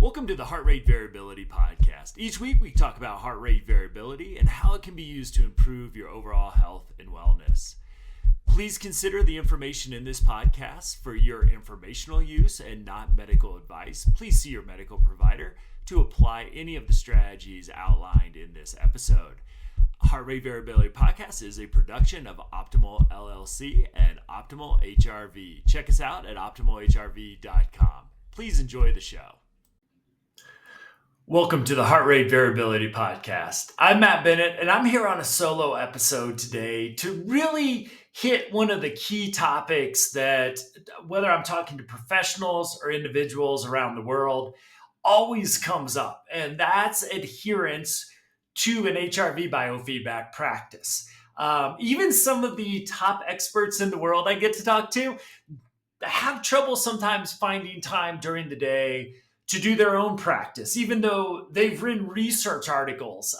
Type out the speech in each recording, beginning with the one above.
Welcome to the Heart Rate Variability Podcast. Each week we talk about heart rate variability and how it can be used to improve your overall health and wellness. Please consider the information in this podcast for your informational use and not medical advice. Please see your medical provider to apply any of the strategies outlined in this episode. Heart Rate Variability Podcast is a production of Optimal LLC and Optimal HRV. Check us out at optimalhrv.com. Please enjoy the show. Welcome to the Heart Rate Variability Podcast. I'm Matt Bennett, and I'm here on a solo episode today to really hit one of the key topics that, whether I'm talking to professionals or individuals around the world, always comes up, and that's adherence to an HRV biofeedback practice. Even some of the top experts in the world I get to talk to have trouble sometimes finding time during the day to do their own practice, even though they've written research articles,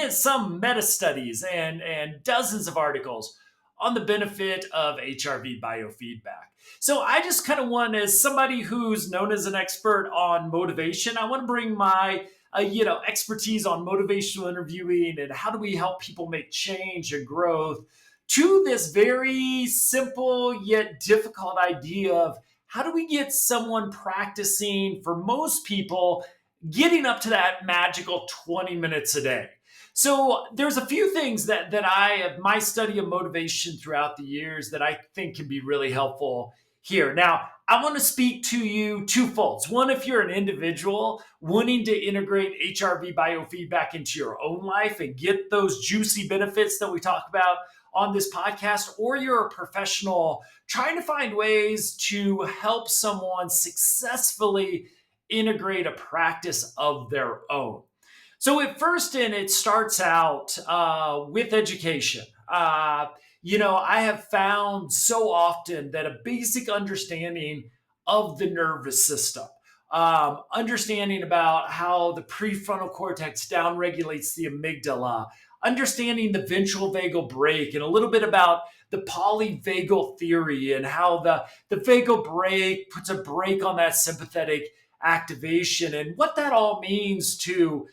some meta studies, and dozens of articles on the benefit of HRV biofeedback. So I just kind of want, as somebody who's known as an expert on motivation, I want to bring my expertise on motivational interviewing and how do we help people make change and growth to this very simple yet difficult idea of how do we get someone practicing, for most people, getting up to that magical 20 minutes a day? So there's a few things that I have, my study of motivation throughout the years, that I think can be really helpful here. Now, I want to speak to you twofolds. One, if you're an individual wanting to integrate HRV biofeedback into your own life and get those juicy benefits that we talk about on this podcast, or you're a professional trying to find ways to help someone successfully integrate a practice of their own. So at first, it starts out with education. I have found so often that a basic understanding of the nervous system, understanding about how the prefrontal cortex downregulates the amygdala, understanding the ventral vagal brake, and a little bit about the polyvagal theory and how the vagal brake puts a brake on that sympathetic activation, and what that all means to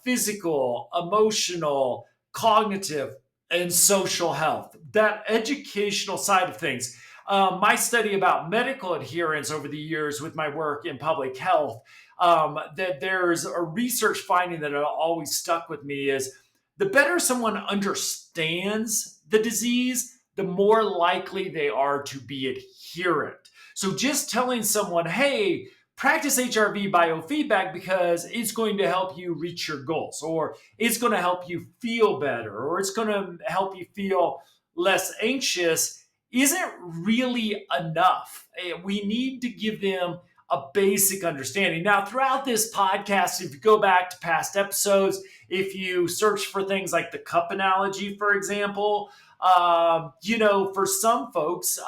physical, emotional, cognitive, and social health. That educational side of things. My study about medical adherence over the years with my work in public health, that there's a research finding that always stuck with me is the better someone understands the disease, the more likely they are to be adherent. So just telling someone, hey, practice HRV biofeedback because it's going to help you reach your goals, or it's going to help you feel better, or it's going to help you feel less anxious, isn't really enough. We need to give them a basic understanding. Now, throughout this podcast, if you go back to past episodes, if you search for things like the cup analogy, for example, for some folks,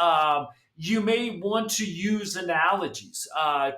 you may want to use analogies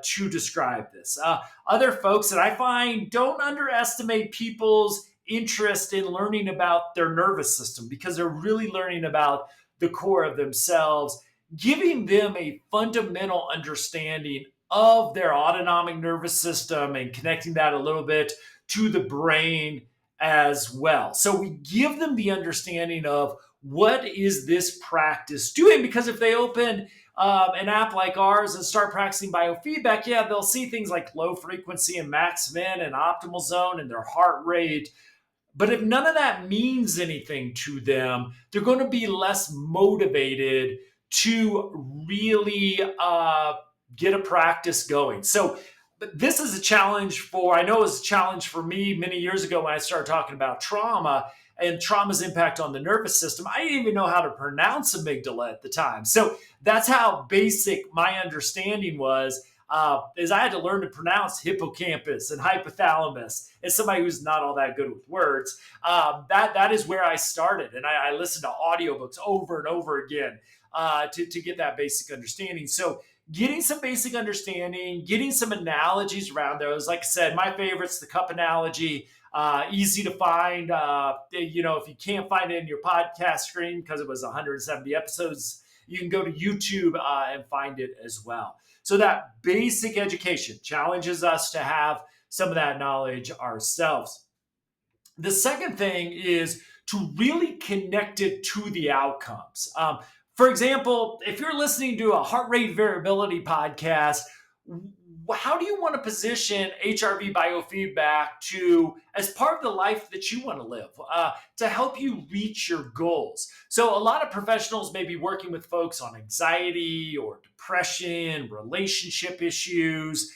to describe this. Other folks that I find, don't underestimate people's interest in learning about their nervous system, because they're really learning about the core of themselves, giving them a fundamental understanding of their autonomic nervous system and connecting that a little bit to the brain as well. So we give them the understanding of what is this practice doing, because if they open an app like ours and start practicing biofeedback, they'll see things like low frequency and max VIN and optimal zone and their heart rate. But if none of that means anything to them, they're going to be less motivated to really get a practice going. So this is a challenge I know it was a challenge for me many years ago when I started talking about trauma and trauma's impact on the nervous system. I didn't even know how to pronounce amygdala at the time. So that's how basic my understanding was, is I had to learn to pronounce hippocampus and hypothalamus. As somebody who's not all that good with words, that is where I started. And I listened to audiobooks over and over again to get that basic understanding. So getting some basic understanding, getting some analogies around those. Like I said, my favorite's the cup analogy. Easy to find. If you can't find it in your podcast screen because it was 170 episodes You can go to YouTube and find it as well. So that basic education challenges us to have some of that knowledge ourselves. The second thing is to really connect it to the outcomes. For example, if you're listening to a heart rate variability podcast, how do you want to position HRV biofeedback to as part of the life that you want to live, to help you reach your goals? So, a lot of professionals may be working with folks on anxiety or depression, relationship issues,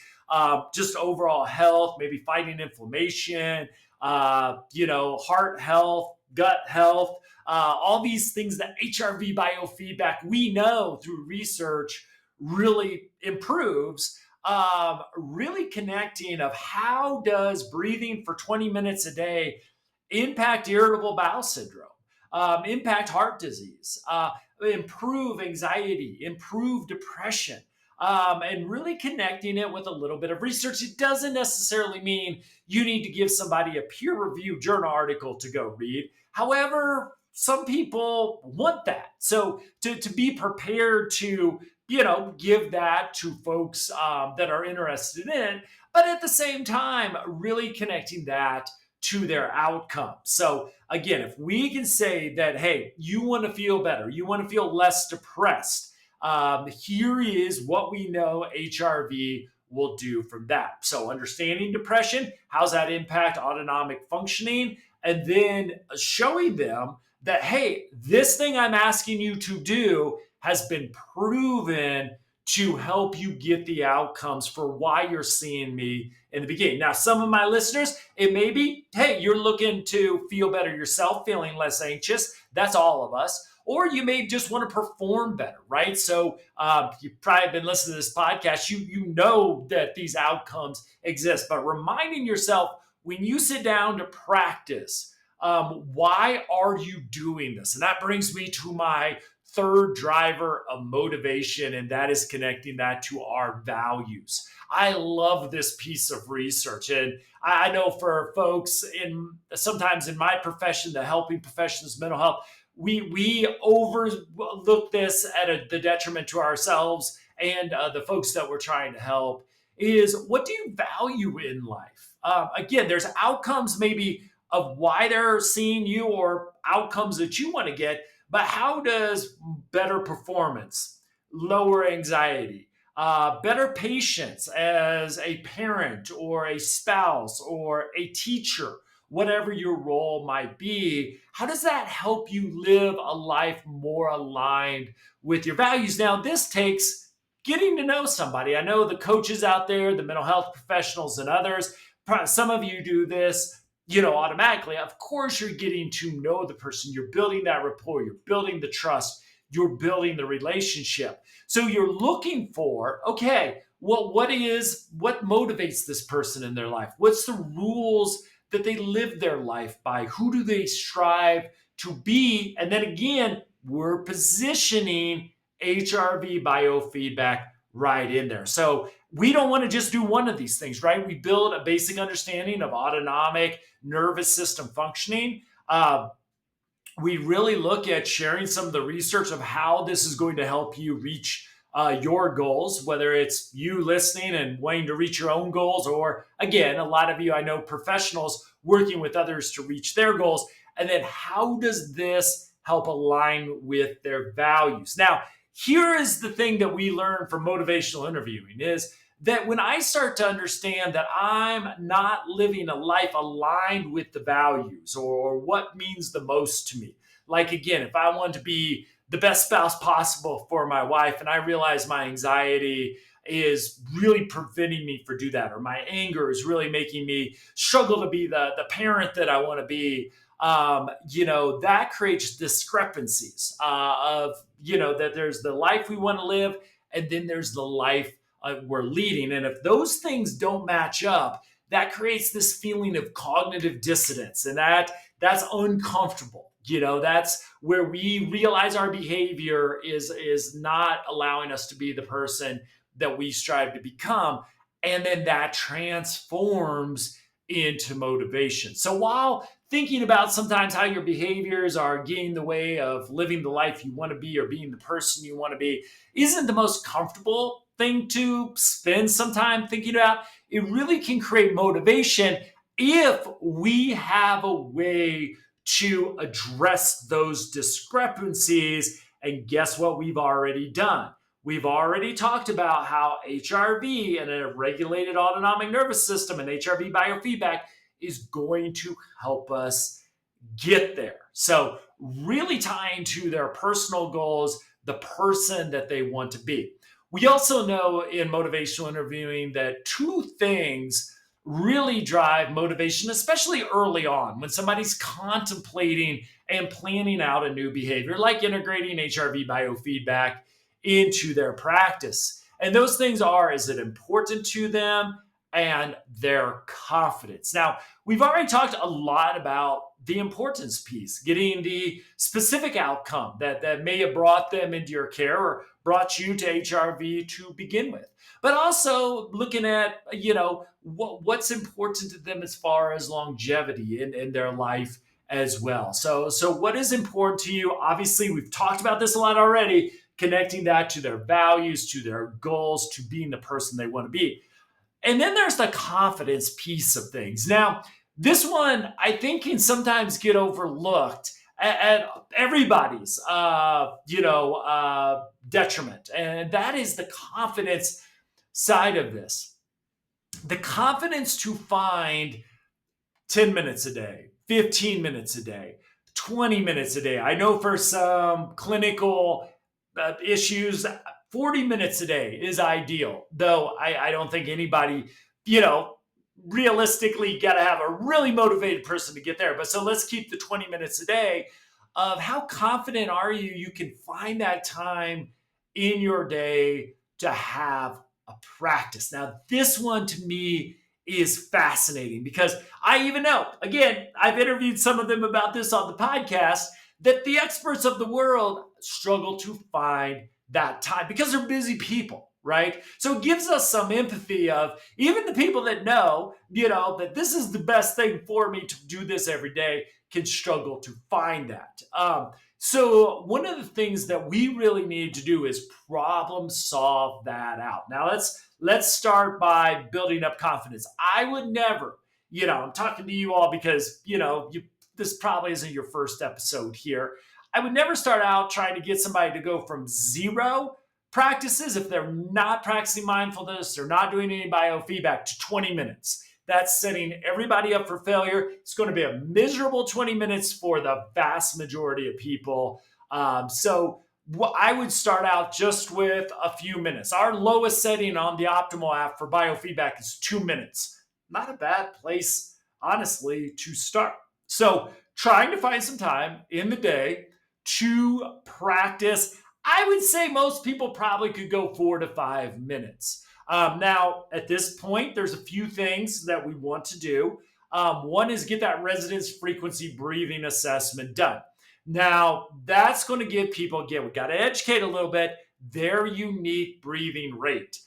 just overall health, maybe fighting inflammation, heart health, gut health, all these things that HRV biofeedback, we know through research, really improves. Really connecting of how does breathing for 20 minutes a day impact irritable bowel syndrome, impact heart disease, improve anxiety, improve depression, and really connecting it with a little bit of research. It doesn't necessarily mean you need to give somebody a peer-reviewed journal article to go read. However, some people want that. So to be prepared to, give that to folks that are interested in, but at the same time, really connecting that to their outcome. So again, if we can say that, hey, you want to feel better, you want to feel less depressed, here is what we know HRV will do from that. So understanding depression, how's that impact autonomic functioning, and then showing them that, hey, this thing I'm asking you to do has been proven to help you get the outcomes for why you're seeing me in the beginning. Now, some of my listeners, it may be, hey, you're looking to feel better yourself, feeling less anxious. That's all of us. Or you may just want to perform better, right? So you've probably been listening to this podcast. You know that these outcomes exist, but reminding yourself when you sit down to practice, why are you doing this? And that brings me to my third driver of motivation, and that is connecting that to our values. I love this piece of research, and I know for folks sometimes in my profession, the helping professions, mental health, we overlook this at the detriment to ourselves and the folks that we're trying to help. Is what do you value in life? Again, there's outcomes maybe of why they're seeing you or outcomes that you want to get, but how does better performance, lower anxiety, better patience as a parent or a spouse or a teacher, whatever your role might be, how does that help you live a life more aligned with your values? Now, this takes getting to know somebody. I know the coaches out there, the mental health professionals, and others, some of you do this automatically. Of course, you're getting to know the person. You're building that rapport. You're building the trust. You're building the relationship. So you're looking for, okay, what motivates this person in their life? What's the rules that they live their life by? Who do they strive to be? And then again, we're positioning HRV biofeedback right in there. So we don't want to just do one of these things, right? We build a basic understanding of autonomic nervous system functioning. We really look at sharing some of the research of how this is going to help you reach your goals, whether it's you listening and wanting to reach your own goals, or again, a lot of you, I know, professionals working with others to reach their goals. And then how does this help align with their values? Now, here is the thing that we learn from motivational interviewing is that when I start to understand that I'm not living a life aligned with the values or what means the most to me, like again, if I want to be the best spouse possible for my wife and I realize my anxiety is really preventing me from do that, or my anger is really making me struggle to be the parent that I want to be, that creates discrepancies that there's the life we want to live and then there's the life we're leading. And if those things don't match up, that creates this feeling of cognitive dissonance, and that's uncomfortable. That's where we realize our behavior is not allowing us to be the person that we strive to become. And then that transforms into motivation. So while thinking about sometimes how your behaviors are getting in the way of living the life you want to be or being the person you want to be isn't the most comfortable thing to spend some time thinking about, it really can create motivation if we have a way to address those discrepancies. And guess what we've already done? We've already talked about how HRV and a regulated autonomic nervous system and HRV biofeedback is going to help us get there. So, really tying to their personal goals, the person that they want to be. We also know in motivational interviewing that two things really drive motivation, especially early on when somebody's contemplating and planning out a new behavior, like integrating HRV biofeedback into their practice. And those things are, is it important to them and their confidence? Now, we've already talked a lot about the importance piece, getting the specific outcome that may have brought them into your care or brought you to HRV to begin with. But also looking at, what's important to them as far as longevity in their life as well. So what is important to you? Obviously, we've talked about this a lot already, connecting that to their values, to their goals, to being the person they want to be. And then there's the confidence piece of things. Now, this one I think can sometimes get overlooked at everybody's, detriment, and that is the confidence side of this. The confidence to find 10 minutes a day, 15 minutes a day, 20 minutes a day. I know for some clinical issues, 40 minutes a day is ideal, though I don't think anybody, realistically got to have a really motivated person to get there. But so let's keep the 20 minutes a day of how confident are you you can find that time in your day to have a practice. Now, this one to me is fascinating because I even know, again, I've interviewed some of them about this on the podcast, that the experts of the world struggle to find that time because they're busy people, right? So it gives us some empathy of even the people that know, that this is the best thing for me to do this every day can struggle to find that. So one of the things that we really need to do is problem solve that out. Now let's start by building up confidence. I would never, I'm talking to you all because, this probably isn't your first episode here. I would never start out trying to get somebody to go from zero practices if they're not practicing mindfulness or not doing any biofeedback to 20 minutes. That's setting everybody up for failure. It's going to be a miserable 20 minutes for the vast majority of people. So I would start out just with a few minutes. Our lowest setting on the Optimal app for biofeedback is 2 minutes. Not a bad place, honestly, to start. So trying to find some time in the day to practice. I would say most people probably could go 4 to 5 minutes. Now, at this point, there's a few things that we want to do. One is get that resonance frequency breathing assessment done. Now, that's going to give people, again, we got to educate a little bit, their unique breathing rate.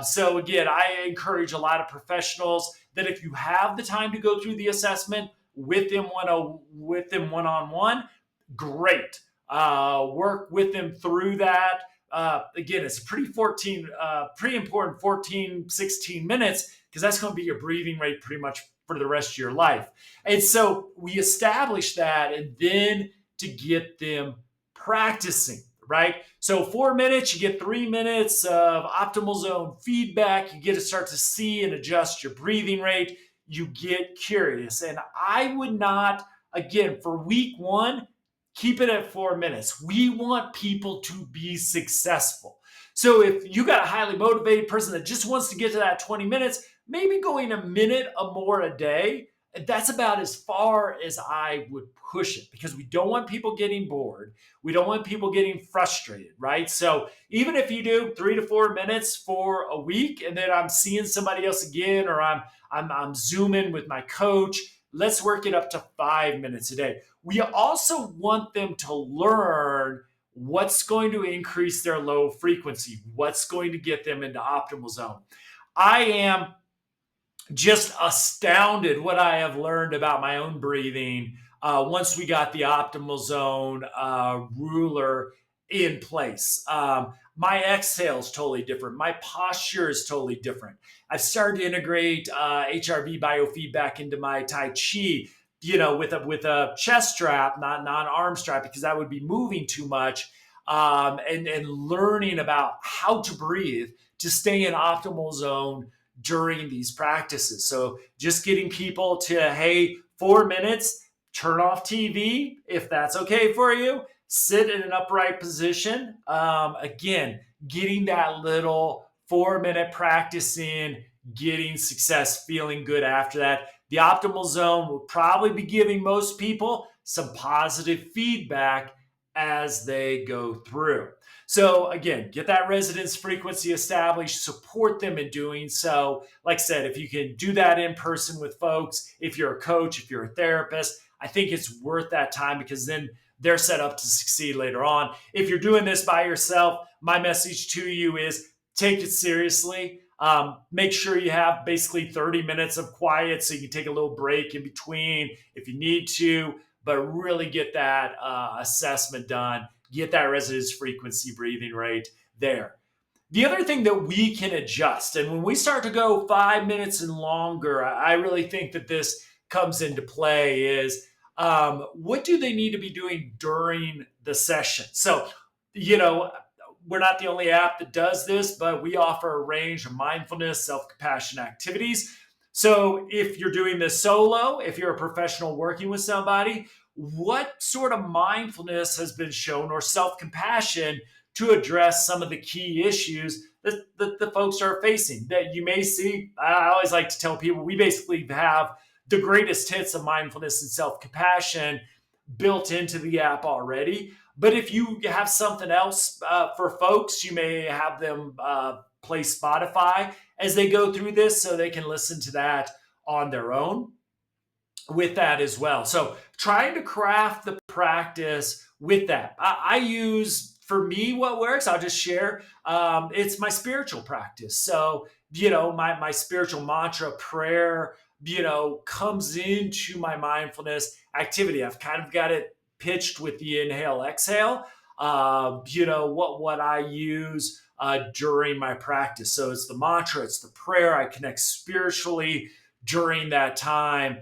So again, I encourage a lot of professionals that if you have the time to go through the assessment with them one-on-one, great. Work with them through that. Again, it's pretty important 14, 16 minutes because that's going to be your breathing rate pretty much for the rest of your life. And so we establish that and then to get them practicing, right? So 4 minutes, you get 3 minutes of optimal zone feedback. You get to start to see and adjust your breathing rate. You get curious. And I would not, again, for week one, keep it at 4 minutes. We want people to be successful. So if you got a highly motivated person that just wants to get to that 20 minutes, maybe going a minute or more a day, that's about as far as I would push it because we don't want people getting bored. We don't want people getting frustrated, right? So even if you do 3 to 4 minutes for a week and then I'm seeing somebody else again or I'm Zooming with my coach, let's work it up to 5 minutes a day. We also want them to learn what's going to increase their low frequency, what's going to get them into optimal zone. I am just astounded what I have learned about my own breathing once we got the optimal zone ruler in place. My exhale is totally different. My posture is totally different. I've started to integrate HRV biofeedback into my Tai Chi, with a chest strap, not an arm strap, because that would be moving too much. And learning about how to breathe to stay in optimal zone during these practices. So just getting people to, hey, 4 minutes, turn off TV if that's okay for you, sit in an upright position. Again, getting that little 4 minute practice in, getting success, feeling good after that. The optimal zone will probably be giving most people some positive feedback as they go through. So again, get that resonance frequency established, support them in doing so. Like I said, if you can do that in person with folks, if you're a coach, if you're a therapist, I think it's worth that time because then they're set up to succeed later on. If you're doing this by yourself, my message to you is take it seriously. Make sure you have basically 30 minutes of quiet so you can take a little break in between if you need to, but really get that assessment done, get that resonance frequency breathing rate there. The other thing that we can adjust, and when we start to go 5 minutes and longer, I really think that this comes into play is what do they need to be doing during the session? So, you know, we're not the only app that does this, but we offer a range of mindfulness, self compassion activities. So, if you're doing this solo, if you're a professional working with somebody, what sort of mindfulness has been shown or self compassion to address some of the key issues that the folks are facing that you may see? I always like to tell people we basically have the greatest hits of mindfulness and self compassion built into the app already. But if you have something else for folks, you may have them play Spotify as they go through this so they can listen to that on their own with that as well. So trying to craft the practice with that. I use, for me, what works, I'll just share. It's my spiritual practice. So, my spiritual mantra prayer, comes into my mindfulness activity. I've kind of got it pitched with the inhale, exhale, what I use during my practice. So it's the mantra, it's the prayer. I connect spiritually during that time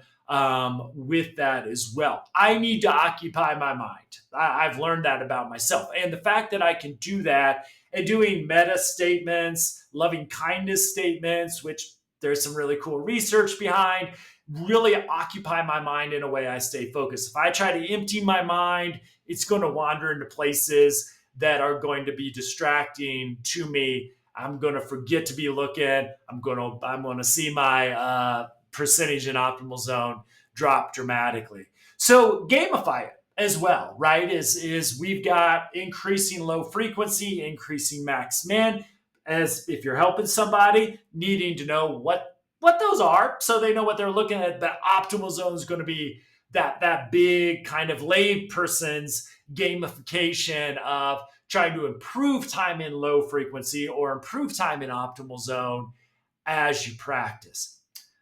with that as well. I need to occupy my mind. I've learned that about myself. And the fact that I can do that and doing meta statements, loving kindness statements, which there's some really cool research behind, really occupy my mind in a way I stay focused. If I try to empty my mind, it's going to wander into places that are going to be distracting to me. I'm going to forget to be looking. I'm going to see my percentage in optimal zone drop dramatically. So gamify it as well, right? Is we've got increasing low frequency, increasing max min. As if you're helping somebody, needing to know what those are, so they know what they're looking at. The optimal zone is going to be that big kind of lay person's gamification of trying to improve time in low frequency or improve time in optimal zone as you practice.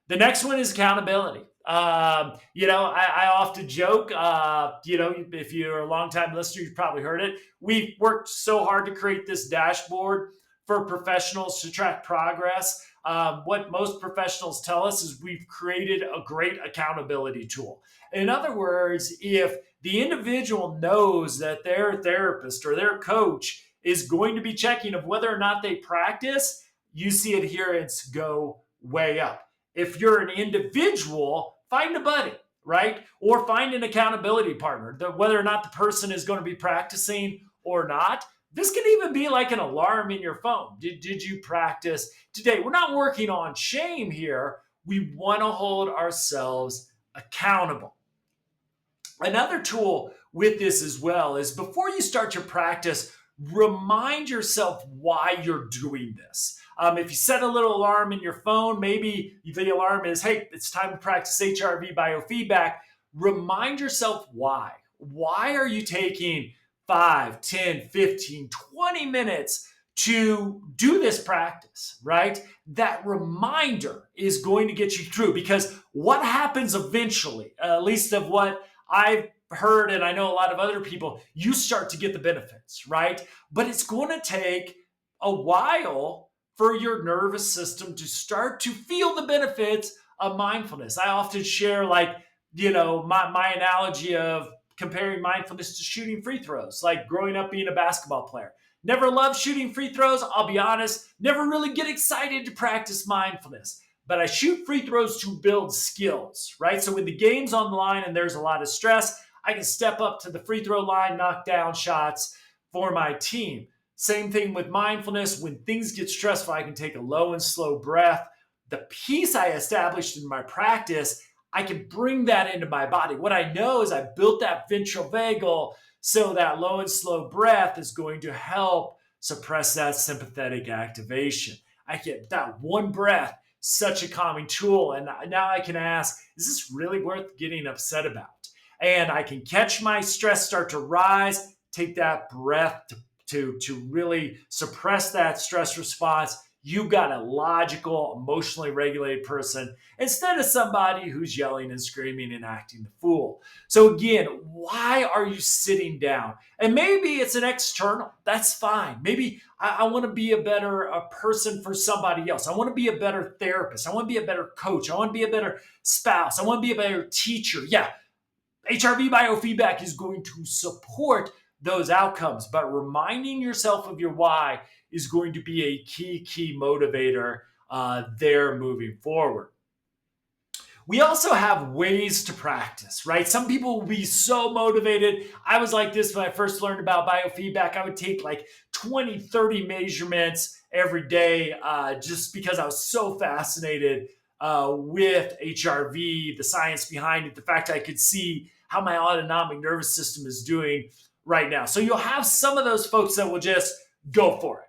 The next one is accountability. I often joke, if you're a longtime listener, you've probably heard it. We've worked so hard to create this dashboard for professionals to track progress. What most professionals tell us is we've created a great accountability tool. In other words, if the individual knows that their therapist or their coach is going to be checking of whether or not they practice, you see adherence go way up. If you're an individual, find a buddy, right? Or find an accountability partner, whether or not the person is going to be practicing or not. This can even be like an alarm in your phone. Did you practice today? We're not working on shame here. We want to hold ourselves accountable. Another tool with this as well is before you start your practice, remind yourself why you're doing this. If you set a little alarm in your phone, maybe the alarm is, hey, it's time to practice HRV biofeedback. Remind yourself why. Why are you taking 5, 10, 15, 20 minutes to do this practice, right? that reminder is going to get you through, because what happens eventually, at least of what I've heard, and I know a lot of other people, you start to get the benefits, right? But it's going to take a while for your nervous system to start to feel the benefits of mindfulness. I often share, like, my analogy of comparing mindfulness to shooting free throws, like growing up being a basketball player. Never loved shooting free throws, I'll be honest. Never really get excited to practice mindfulness. But I shoot free throws to build skills, right? So when the game's on the line and there's a lot of stress, I can step up to the free throw line, knock down shots for my team. Same thing with mindfulness. When things get stressful, I can take a low and slow breath. The peace I established in my practice, I can bring that into my body. What I know is I built that ventral vagal, so that low and slow breath is going to help suppress that sympathetic activation. I get that one breath, such a calming tool. And now I can ask, is this really worth getting upset about? And I can catch my stress start to rise, take that breath to really suppress that stress response. You've got a logical, emotionally regulated person instead of somebody who's yelling and screaming and acting the fool. So, again, why are you sitting down? And maybe it's an external. That's fine. Maybe I want to be a better person for somebody else. I want to be a better therapist. I want to be a better coach. I want to be a better spouse. I want to be a better teacher. Yeah, HRV Biofeedback is going to support those outcomes, but reminding yourself of your why is going to be a key motivator there moving forward. We also have ways to practice, right? Some people will be so motivated. I was like this when I first learned about biofeedback. I would take like 20, 30 measurements every day just because I was so fascinated with HRV, the science behind it, the fact I could see how my autonomic nervous system is doing right now. So you'll have some of those folks that will just go for it.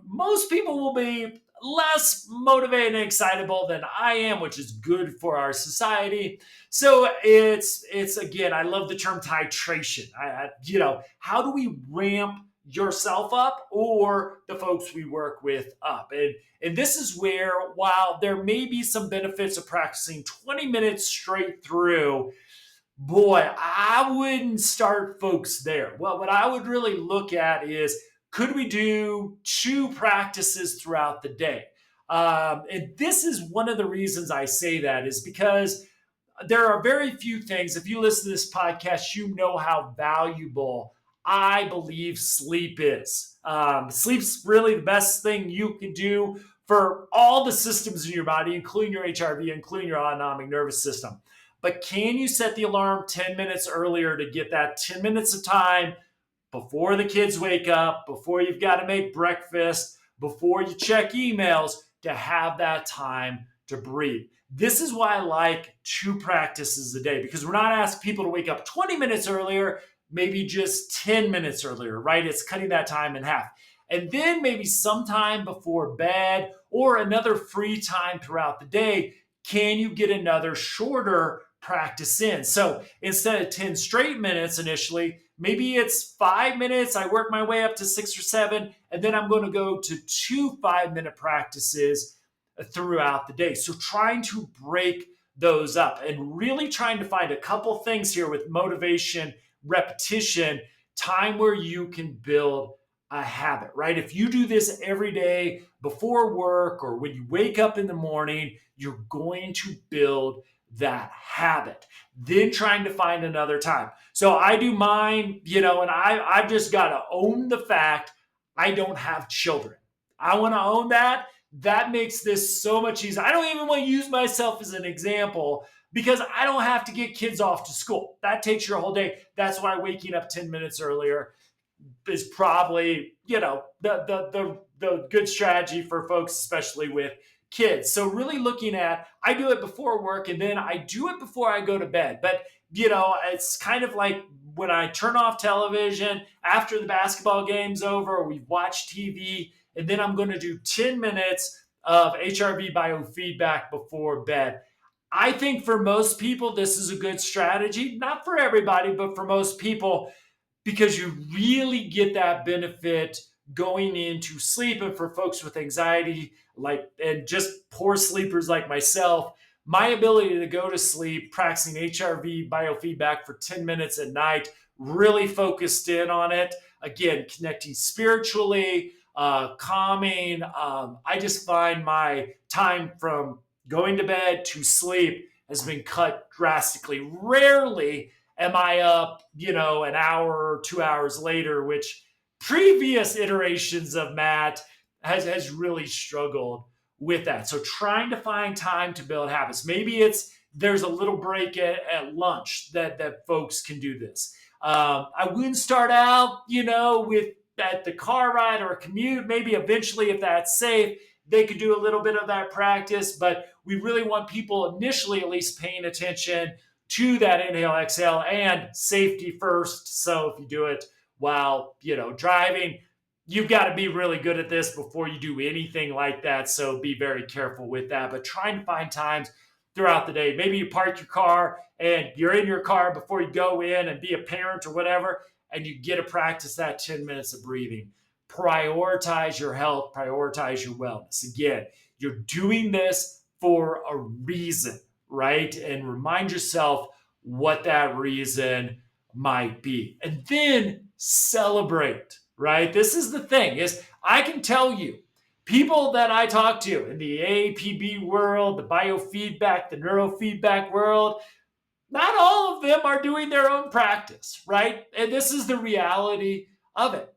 Most people will be less motivated and excitable than I am, which is good for our society. So it's again, I love the term titration. How do we ramp yourself up or the folks we work with up? And this is where, while there may be some benefits of practicing 20 minutes straight through, boy, I wouldn't start folks there. Well, what I would really look at is, could we do 2 practices throughout the day? And this is one of the reasons I say that, is because there are very few things. If you listen to this podcast, you know how valuable I believe sleep is. Sleep's really the best thing you can do for all the systems in your body, including your HRV, including your autonomic nervous system. But can you set the alarm 10 minutes earlier to get that 10 minutes of time before the kids wake up, before you've got to make breakfast, before you check emails, to have that time to breathe? This is why I like 2 practices a day, because we're not asking people to wake up 20 minutes earlier, maybe just 10 minutes earlier, right? It's cutting that time in half. And then maybe sometime before bed or another free time throughout the day, can you get another shorter practice in? So instead of 10 straight minutes initially, maybe it's 5 minutes. I work my way up to 6 or 7, and then I'm going to go to 2 5-minute practices throughout the day. So trying to break those up and really trying to find a couple things here with motivation, repetition, time where you can build a habit, right? If you do this every day before work or when you wake up in the morning, you're going to build that habit. Then trying to find another time. So I do mine, and I've just got to own the fact I don't have children. I want to own that. That makes this so much easier. I don't even want to use myself as an example because I don't have to get kids off to school. That takes your whole day. That's why waking up 10 minutes earlier is probably, the good strategy for folks, especially with kids. So really looking at, I do it before work and then I do it before I go to bed. But, it's kind of like when I turn off television after the basketball game's over, or we've watched TV, and then I'm going to do 10 minutes of HRV biofeedback before bed. I think for most people, this is a good strategy. Not for everybody, but for most people, because you really get that benefit going into sleep. And for folks with anxiety, and just poor sleepers like myself, my ability to go to sleep practicing HRV biofeedback for 10 minutes at night, really focused in on it. Again, connecting spiritually, calming. I just find my time from going to bed to sleep has been cut drastically. Rarely am I up, an hour or 2 hours later, which previous iterations of Matt has really struggled with that. So trying to find time to build habits. Maybe there's a little break at lunch that folks can do this. I wouldn't start out, with at the car ride or a commute. Maybe eventually, if that's safe, they could do a little bit of that practice. But we really want people initially at least paying attention to that inhale, exhale, and safety first. So if you do it while, driving, you've got to be really good at this before you do anything like that. So be very careful with that. But trying to find times throughout the day. Maybe you park your car and you're in your car before you go in and be a parent or whatever, and you get to practice that 10 minutes of breathing. Prioritize your health, prioritize your wellness. Again, you're doing this for a reason, right? And remind yourself what that reason might be. And then celebrate, right? This is the thing is I can tell you people that I talk to in the AAPB world, the biofeedback, the neurofeedback world, not all of them are doing their own practice, right? And this is the reality of it.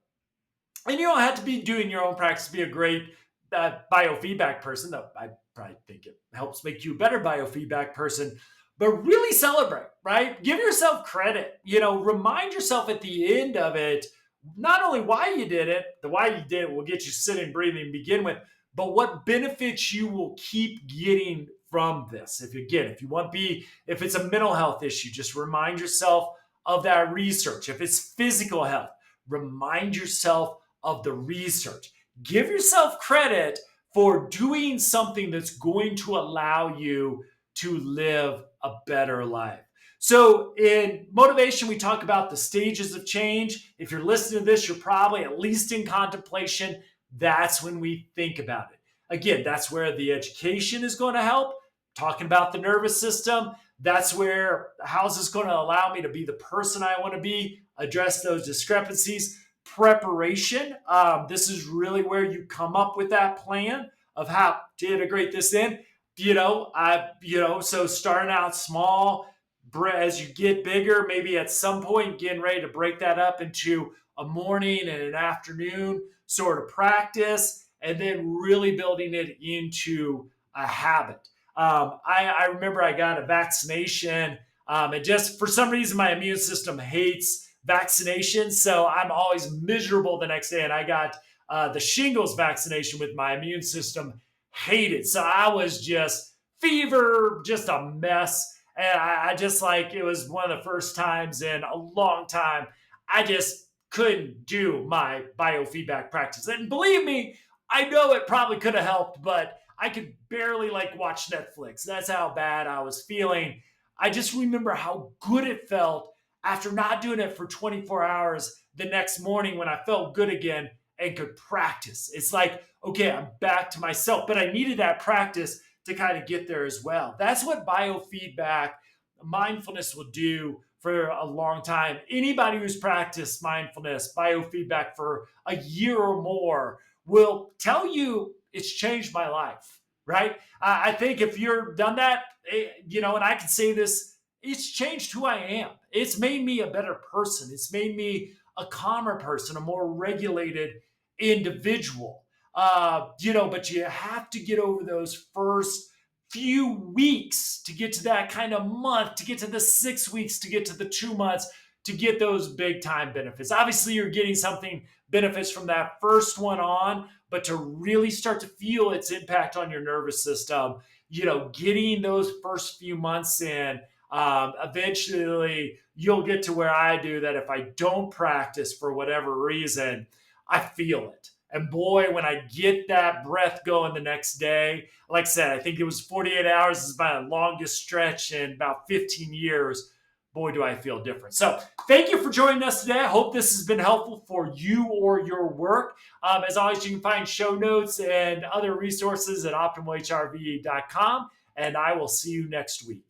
And you don't have to be doing your own practice to be a great biofeedback person, though I probably think it helps make you a better biofeedback person. But really celebrate, right? Give yourself credit. Remind yourself at the end of it, not only why you did it, the why you did it will get you sitting, breathing to begin with, but what benefits you will keep getting from this. If you want if it's a mental health issue, just remind yourself of that research. If it's physical health, remind yourself of the research. Give yourself credit for doing something that's going to allow you to live a better life. So, in motivation, we talk about the stages of change. If you're listening to this, you're probably at least in contemplation. That's when we think about it. Again, that's where the education is going to help. Talking about the nervous system, that's where how's this going to allow me to be the person I want to be, address those discrepancies. Preparation, this is really where you come up with that plan of how to integrate this in. So starting out small, as you get bigger, maybe at some point getting ready to break that up into a morning and an afternoon sort of practice, and then really building it into a habit. I remember I got a vaccination, and just for some reason, my immune system hates vaccinations. So I'm always miserable the next day. And I got the shingles vaccination with my immune system hated. So I was just fever, just a mess. And I just it was one of the first times in a long time I just couldn't do my biofeedback practice. And believe me, I know it probably could have helped, but I could barely watch Netflix. That's how bad I was feeling. I just remember how good it felt after not doing it for 24 hours the next morning when I felt good again and could practice. It's okay, I'm back to myself, but I needed that practice to kind of get there as well. That's what biofeedback, mindfulness will do for a long time. Anybody who's practiced mindfulness, biofeedback for a year or more will tell you it's changed my life, right? I think if you've done that, and I can say this, it's changed who I am. It's made me a better person. It's made me a calmer person, a more regulated individual. But you have to get over those first few weeks to get to that kind of month, to get to the 6 weeks, to get to the 2 months, to get those big time benefits. Obviously, you're getting something benefits from that first one on, but to really start to feel its impact on your nervous system, getting those first few months in, eventually you'll get to where I do that if I don't practice for whatever reason, I feel it. And boy, when I get that breath going the next day, like I said, I think it was 48 hours is my longest stretch in about 15 years. boy, do I feel different. So thank you for joining us today. I hope this has been helpful for you or your work. As always, you can find show notes and other resources at optimalhrv.com, and I will see you next week.